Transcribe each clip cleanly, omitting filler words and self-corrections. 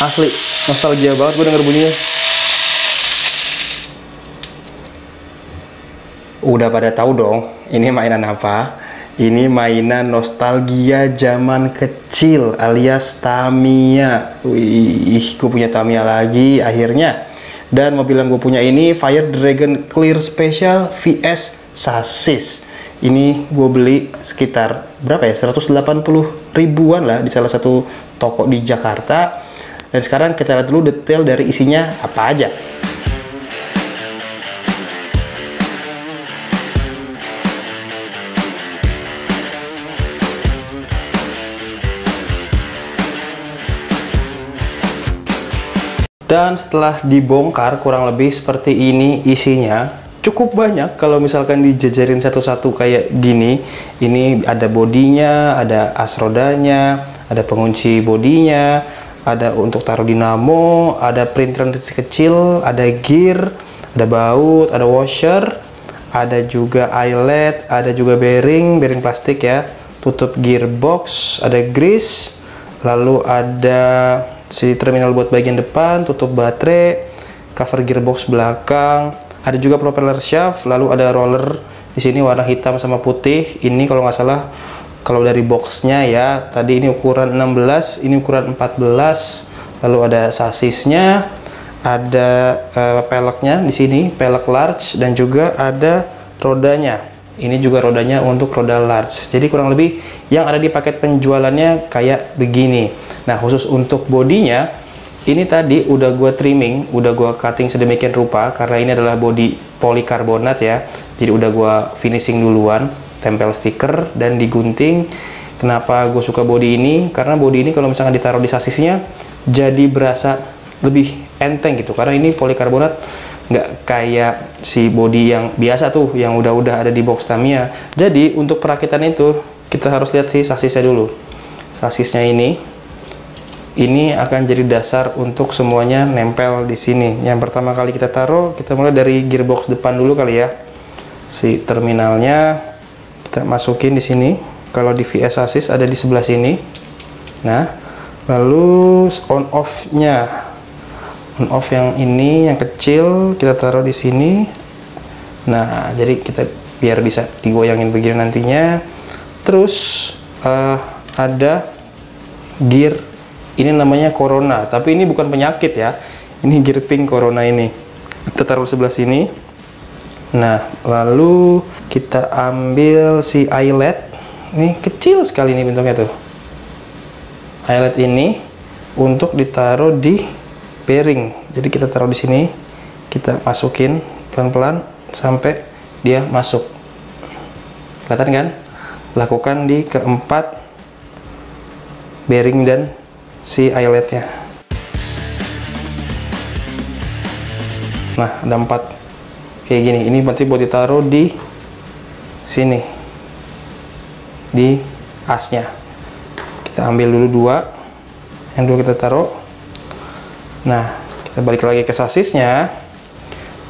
Asli nostalgia banget gue denger bunyinya. Udah pada tahu dong, ini mainan apa? Ini mainan nostalgia zaman kecil alias Tamiya. Wih, gue punya Tamiya lagi akhirnya. Dan mobil yang gue punya ini Fire Dragon Clear Special VS Chassis. Ini gue beli sekitar berapa ya? 180 ribuan lah di salah satu toko di Jakarta. Dan sekarang kita lihat dulu detail dari isinya apa aja. Dan setelah dibongkar kurang lebih seperti ini isinya. Cukup banyak kalau misalkan dijejerin satu-satu kayak gini. Ini ada bodinya, ada as rodanya, ada pengunci bodinya, ada untuk taruh dinamo, ada perintilan kecil, ada gear, ada baut, ada washer, ada juga eyelet, ada juga bearing plastik ya, tutup gearbox, ada grease, lalu ada si terminal buat bagian depan, tutup baterai, cover gearbox belakang, ada juga propeller shaft, lalu ada roller di sini warna hitam sama putih. Ini kalau nggak salah, kalau dari boxnya ya, tadi ini ukuran 16, ini ukuran 14. Lalu ada sasisnya, ada peleknya di sini, pelek large, dan juga ada rodanya. Ini juga rodanya untuk roda large. Jadi kurang lebih yang ada di paket penjualannya kayak begini. Nah, khusus untuk bodinya, ini tadi udah gua trimming, udah gua cutting sedemikian rupa karena ini adalah bodi polikarbonat ya. Jadi udah gua finishing duluan, tempel stiker dan digunting. Kenapa gue suka bodi ini? Karena bodi ini kalau misalkan ditaruh di sasisnya jadi berasa lebih enteng gitu. Karena ini polikarbonat, nggak kayak si bodi yang biasa tuh yang udah ada di box Tamiya. Jadi untuk perakitan itu kita harus lihat si sasisnya dulu. Sasisnya ini akan jadi dasar untuk semuanya nempel di sini. Yang pertama kali kita taruh, kita mulai dari gearbox depan dulu kali ya. Si terminalnya kita masukin di sini. Kalau di VS Chassis ada di sebelah sini. Nah, lalu on off-nya. On off yang ini yang kecil kita taruh di sini. Nah, jadi kita biar bisa digoyangin begini nantinya. Terus ada gear, ini namanya Corona, tapi ini bukan penyakit ya. Ini gear pink Corona ini. Kita taruh sebelah sini. Nah, lalu kita ambil si eyelet. Ini kecil sekali nih bentuknya tuh. Eyelet ini untuk ditaruh di bearing. Jadi kita taruh di sini, kita masukin pelan-pelan sampai dia masuk. Kelihatan kan? Lakukan di keempat bearing dan si eyeletnya. Nah, ada 4 kayak gini. Ini nanti buat ditaruh di sini, di asnya. Kita ambil dulu 2, yang 2 kita taruh. Nah, kita balik lagi ke sasisnya.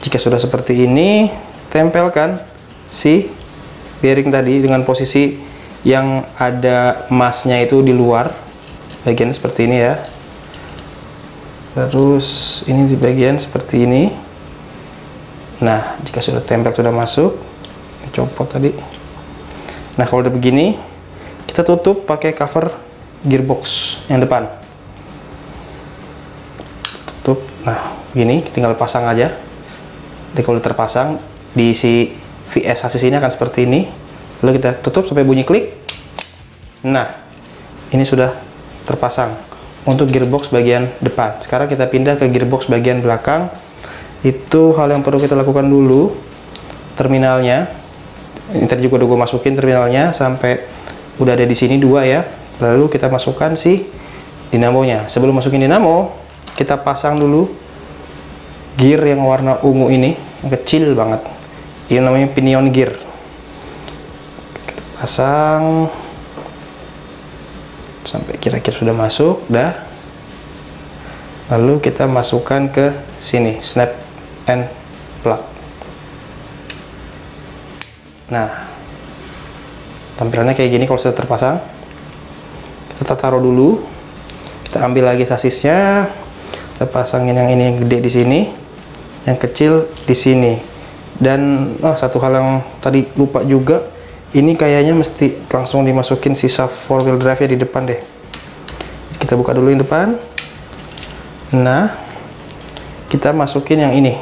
Jika sudah seperti ini, tempelkan si bearing tadi dengan posisi yang ada emasnya itu di luar, bagian seperti ini ya. Terus ini di bagian seperti ini. Nah, jika sudah tempel, sudah masuk, copot tadi. Nah, kalau udah begini, kita tutup pakai cover gearbox yang depan. Tutup. Nah, begini, tinggal pasang aja. Jadi kalau terpasang di si VS Chassis ini akan seperti ini. Lalu kita tutup sampai bunyi klik. Nah, ini sudah terpasang untuk gearbox bagian depan. Sekarang kita pindah ke gearbox bagian belakang. Itu hal yang perlu kita lakukan dulu. Terminalnya, ini tadi juga udah gue masukin terminalnya sampai udah ada di sini 2 ya. Lalu kita masukkan si dinamonya. Sebelum masukin dinamo, kita pasang dulu gear yang warna ungu ini, yang kecil banget. Ini namanya pinion gear. Kita pasang sampai kira-kira sudah masuk, dah. Lalu kita masukkan ke sini, snap and plug. Nah, tampilannya kayak gini kalau sudah terpasang. Kita taruh dulu. Kita ambil lagi sasisnya. Kita pasangin yang ini yang gede di sini, yang kecil di sini. Dan satu hal yang tadi lupa juga, ini kayaknya mesti langsung dimasukin sisa 4-wheel drive-nya di depan deh. Kita buka dulu yang depan. Nah, kita masukin yang ini,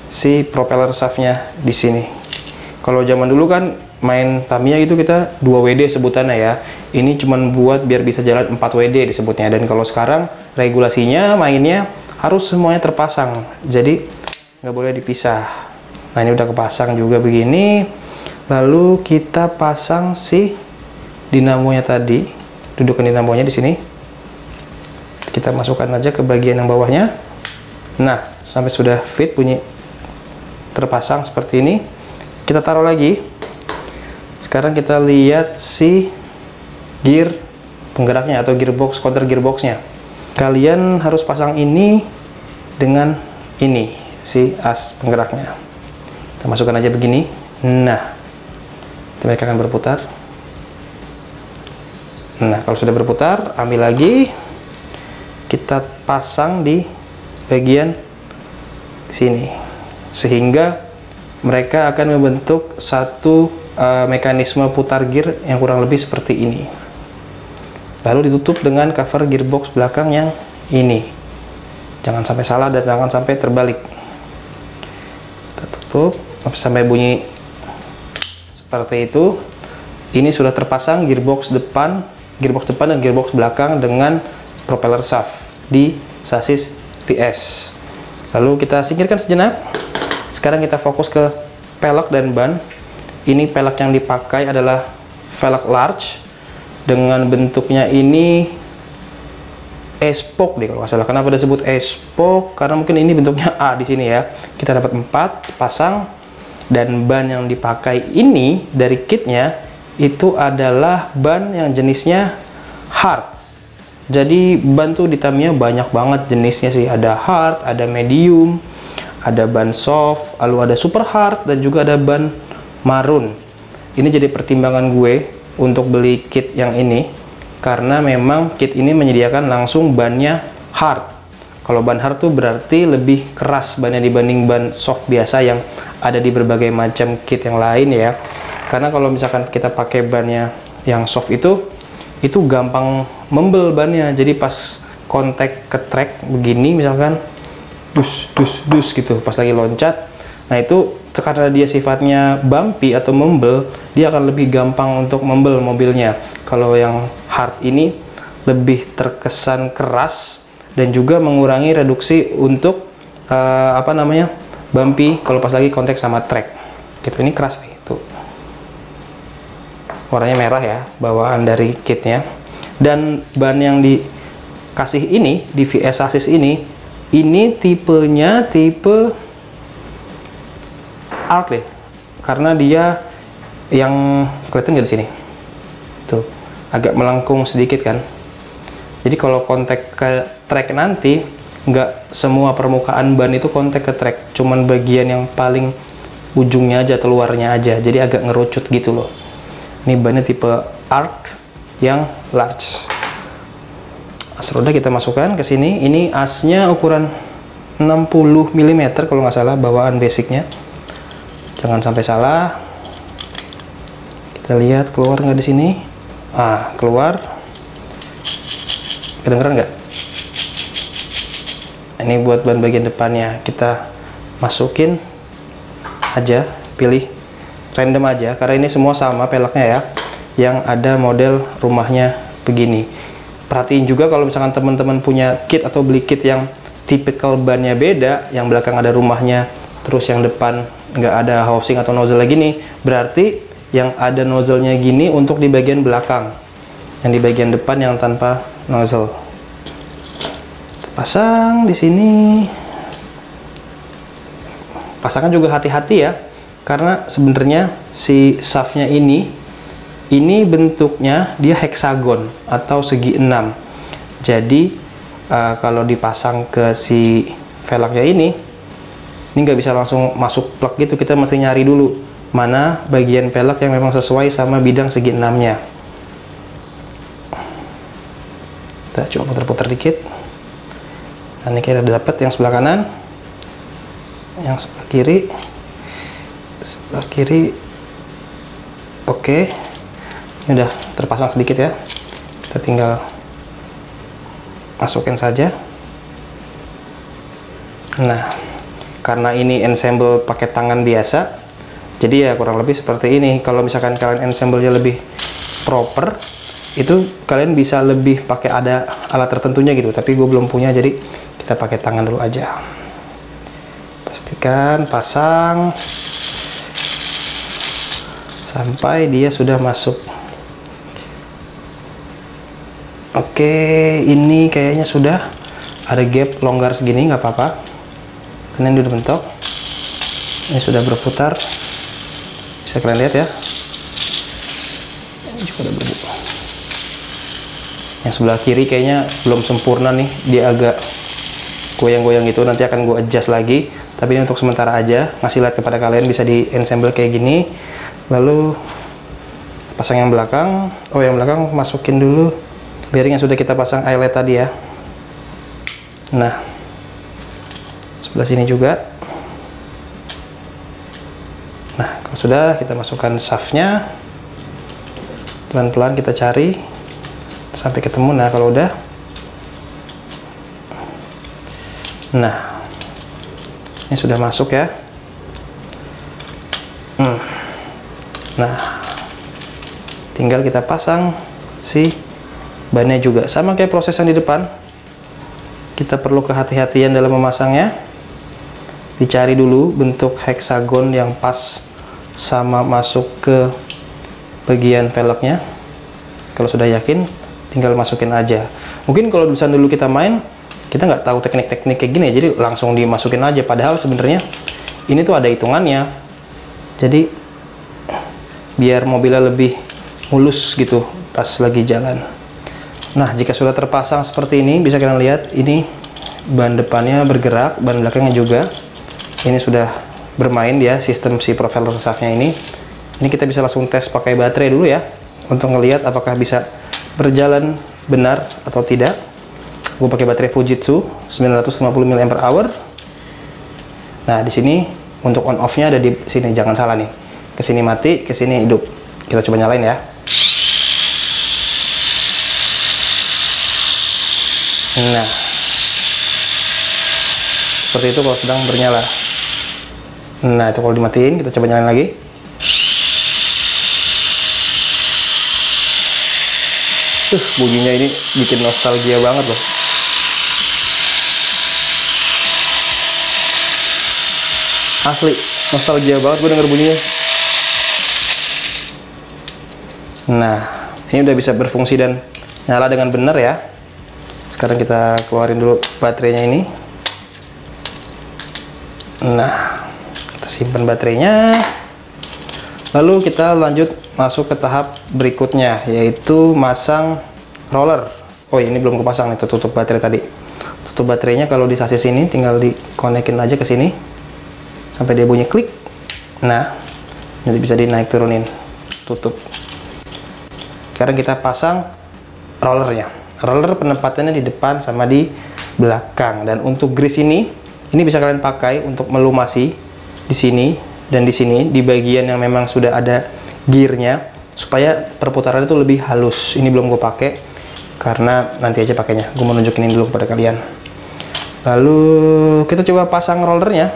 si propeller shaft-nya di sini. Kalau zaman dulu kan main Tamiya itu kita 2WD sebutannya ya. Ini cuman buat biar bisa jalan 4WD disebutnya. Dan kalau sekarang regulasinya mainnya harus semuanya terpasang. Jadi nggak boleh dipisah. Nah, ini udah kepasang juga begini. Lalu kita pasang si dinamonya tadi. Dudukan dinamonya di sini. Kita masukkan aja ke bagian yang bawahnya. Nah, sampai sudah fit bunyi terpasang seperti ini. Kita taruh lagi. Sekarang kita lihat si gear penggeraknya atau gearbox, counter gearboxnya. Kalian harus pasang ini dengan ini, si as penggeraknya. Kita masukkan aja begini. Nah, mereka akan berputar. Nah, kalau sudah berputar, ambil lagi. Kita pasang di bagian sini. Sehingga mereka akan membentuk satu mekanisme putar gear yang kurang lebih seperti ini. Lalu ditutup dengan cover gearbox belakang yang ini. Jangan sampai salah dan jangan sampai terbalik. Kita tutup sampai bunyi seperti itu. Ini sudah terpasang gearbox depan dan gearbox belakang dengan propeller shaft di sasis VS. Lalu kita singkirkan sejenak. Sekarang kita fokus ke pelek dan ban. Ini pelek yang dipakai adalah velg large dengan bentuknya ini E-spoke deh kalau nggak salah. Kenapa disebut E-spoke? Karena mungkin ini bentuknya A di sini ya. Kita dapat 4 sepasang, dan ban yang dipakai ini dari kitnya itu adalah ban yang jenisnya hard. Jadi ban tuh di Tamiya banyak banget jenisnya sih. Ada hard, ada medium, ada ban soft, lalu ada super hard, dan juga ada ban marun. Ini jadi pertimbangan gue untuk beli kit yang ini, karena memang kit ini menyediakan langsung bannya hard. Kalau ban hard tuh berarti lebih keras bannya dibanding ban soft biasa yang ada di berbagai macam kit yang lain ya. Karena kalau misalkan kita pakai bannya yang soft itu gampang membel bannya. Jadi pas kontak ke track begini misalkan dus gitu pas lagi loncat. Nah, itu karena dia sifatnya bumpy atau membel, dia akan lebih gampang untuk membel mobilnya. Kalau yang hard ini lebih terkesan keras dan juga mengurangi reduksi untuk bumpy kalau pas lagi kontak sama track. Gitu, ini keras nih, tuh. Warnanya merah ya, bawaan dari kitnya. Dan ban yang dikasih ini di VS chassis ini tipenya tipe arc deh, karena dia yang kelihatan nggak di sini tuh agak melengkung sedikit kan. Jadi kalau kontak ke track nanti nggak semua permukaan ban itu kontak ke track, cuman bagian yang paling ujungnya aja atau luarnya aja, jadi agak ngerucut gitu loh. Ini bannya tipe arc yang large. As roda kita masukkan ke sini. Ini asnya ukuran 60 mm kalau nggak salah, bawaan basicnya. Jangan sampai salah. Kita lihat keluar nggak di sini. Keluar. Kedengeran nggak? Ini buat ban bagian depannya. Kita masukin aja, pilih random aja, karena ini semua sama peleknya ya, yang ada model rumahnya begini. Perhatiin juga kalau misalkan teman-teman punya kit atau beli kit yang tipikal bannya beda, yang belakang ada rumahnya, terus yang depan nggak ada housing atau nozzle lagi nih, berarti yang ada nozzle-nya gini untuk di bagian belakang, yang di bagian depan yang tanpa nozzle. Pasang di sini. Pasangkan juga hati-hati ya, karena sebenarnya si shaftnya ini bentuknya dia heksagon atau segi 6. Jadi kalau dipasang ke si velgnya ini nggak bisa langsung masuk plug gitu, kita mesti nyari dulu mana bagian velg yang memang sesuai sama bidang segi 6-nya. Kita coba putar-putar dikit. Nah, ini kita dapat yang sebelah kanan, yang sebelah kiri. Oke, ini udah terpasang sedikit ya. Kita tinggal masukin saja. Nah, karena ini ensemble pakai tangan biasa, jadi ya kurang lebih seperti ini. Kalau misalkan kalian ensemble-nya lebih proper, itu kalian bisa lebih pakai ada alat tertentunya gitu. Tapi gue belum punya, jadi kita pakai tangan dulu aja. Pastikan pasang sampai dia sudah masuk. Oke, ini kayaknya sudah ada gap longgar segini, nggak apa-apa. Ini udah bentuk, ini sudah berputar, bisa kalian lihat ya. Ini juga udah berputar. Yang sebelah kiri kayaknya belum sempurna nih, dia agak goyang-goyang gitu. Nanti akan gue adjust lagi, tapi ini untuk sementara aja, ngasih lihat kepada kalian bisa di ensemble kayak gini. Lalu pasang yang belakang. Oh, yang belakang masukin dulu bearing yang sudah kita pasang eyelet tadi ya. Nah, sebelah sini juga. Nah, kalau sudah, kita masukkan shaftnya, pelan-pelan kita cari sampai ketemu. Nah, kalau udah, nah ini sudah masuk ya. Nah, tinggal kita pasang si bannya juga, sama kayak proses yang di depan. Kita perlu kehati-hatian dalam memasangnya. Dicari dulu bentuk heksagon yang pas sama masuk ke bagian velgnya. Kalau sudah yakin, tinggal masukin aja. Mungkin kalau dulu kita main, kita nggak tahu teknik-teknik kayak gini, jadi langsung dimasukin aja. Padahal sebenarnya ini tuh ada hitungannya. Jadi biar mobilnya lebih mulus gitu pas lagi jalan. Nah, jika sudah terpasang seperti ini, bisa kalian lihat ini ban depannya bergerak, ban belakangnya juga. Ini sudah bermain dia sistem si propeller shaftnya ini. Ini kita bisa langsung tes pakai baterai dulu ya, untuk ngelihat apakah bisa berjalan benar atau tidak. Gue pakai baterai Fujitsu 950 mAh. Nah, di sini untuk on off-nya ada di sini, jangan salah nih. Kesini mati, kesini hidup. Kita coba nyalain ya. Nah, seperti itu kalau sedang bernyala. Nah, itu kalau dimatiin, kita coba nyalain lagi. Bunyinya ini bikin nostalgia banget loh. Asli, nostalgia banget gue denger bunyinya. Nah, ini udah bisa berfungsi dan nyala dengan benar ya. Sekarang kita keluarin dulu baterainya ini. Nah, kita simpan baterainya. Lalu kita lanjut masuk ke tahap berikutnya, yaitu masang roller. Oh, ini belum kepasang nih, tutup baterai tadi. Tutup baterainya kalau di sasis ini tinggal dikonekin aja ke sini sampai dia bunyi klik. Nah, jadi bisa dinaik turunin. Tutup. Sekarang kita pasang rollernya. Roller penempatannya di depan sama di belakang. Dan untuk grease ini bisa kalian pakai untuk melumasi di sini dan di sini, di bagian yang memang sudah ada gearnya, supaya perputaran itu lebih halus. Ini belum gue pakai karena nanti aja pakainya. Gue mau nunjukin ini dulu kepada kalian. Lalu kita coba pasang rollernya.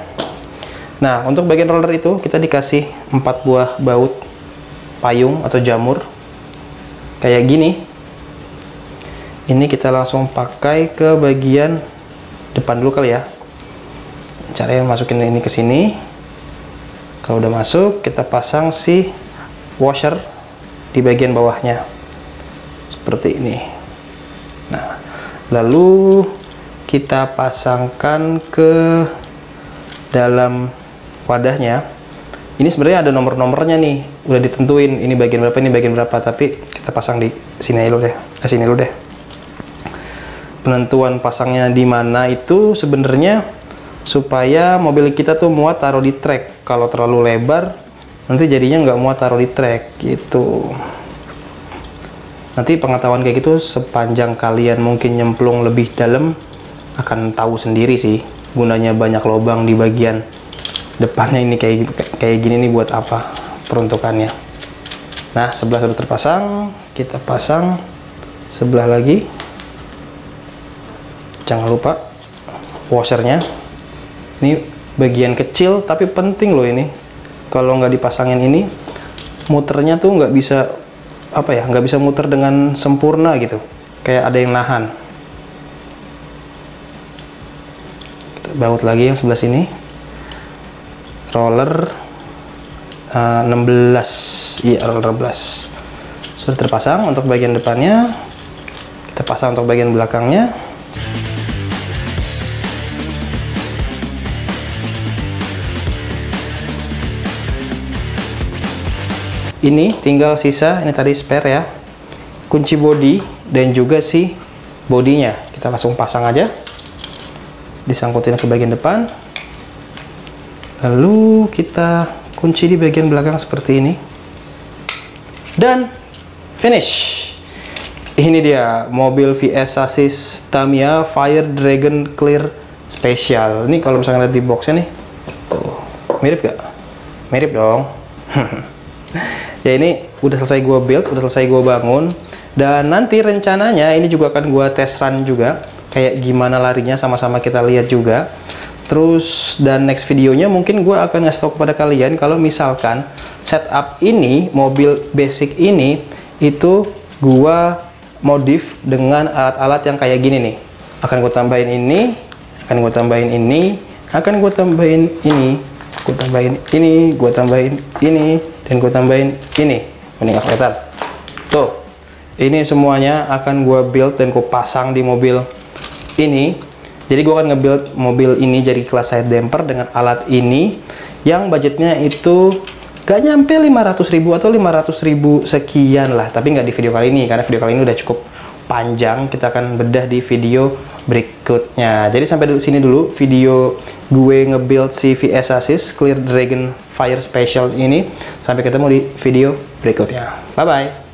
Nah, untuk bagian roller itu kita dikasih 4 buah baut payung atau jamur kayak gini. Ini kita langsung pakai ke bagian depan dulu kali ya. Caranya masukin ini ke sini. Kalau udah masuk, kita pasang si washer di bagian bawahnya seperti ini. Nah, lalu kita pasangkan ke dalam wadahnya. Ini sebenarnya ada nomor-nomornya nih, udah ditentuin ini bagian berapa, ini bagian berapa, tapi kita pasang di sini dulu deh. Sini dulu deh. Penentuan pasangnya di mana itu sebenarnya supaya mobil kita tuh muat taruh di trek. Kalau terlalu lebar, nanti jadinya nggak muat taruh di trek gitu. Nanti pengetahuan kayak gitu sepanjang kalian mungkin nyemplung lebih dalam, akan tahu sendiri sih gunanya banyak lubang di bagian depannya ini kayak gini nih buat apa peruntukannya. Nah, sebelah sudah terpasang, kita pasang sebelah lagi. Jangan lupa washernya. Ini bagian kecil tapi penting loh ini. Kalau nggak dipasangin ini, muternya tuh nggak bisa apa ya, nggak bisa muter dengan sempurna gitu. Kayak ada yang nahan. Kita baut lagi yang sebelah sini. Roller 16, iya roller 16 sudah terpasang untuk bagian depannya. Kita pasang untuk bagian belakangnya. Ini tinggal sisa, ini tadi spare ya, kunci bodi dan juga si bodinya. Kita langsung pasang aja, disangkutin ke bagian depan. Lalu kita kunci di bagian belakang seperti ini. Dan finish. Ini dia mobil VS chassis Tamiya Fire Dragon Clear Special. Ini kalau misalnya lihat di boxnya nih, tuh, mirip gak? Mirip dong. Ya ini udah selesai gua build, udah selesai gua bangun. Dan nanti rencananya ini juga akan gua test run juga, kayak gimana larinya sama-sama kita lihat juga. Terus dan next videonya mungkin gue akan ngasih tahu kepada kalian kalau misalkan setup ini, mobil basic ini itu gue modif dengan alat-alat yang kayak gini nih. Akan gue tambahin ini, akan gue tambahin ini, akan gue tambahin ini, gue tambahin ini, gue tambahin ini, dan gue tambahin ini. Ini nggak kelihatan. Tuh, ini semuanya akan gue build dan gue pasang di mobil ini. Jadi gue akan nge-build mobil ini jadi kelas side damper dengan alat ini yang budgetnya itu gak nyampe 500.000 atau 500.000 sekian lah, tapi nggak di video kali ini karena video kali ini udah cukup panjang. Kita akan bedah di video berikutnya. Jadi sampai sini dulu video gue nge-build si VS chassis Clear Dragon Fire Special ini. Sampai ketemu di video berikutnya. Bye bye.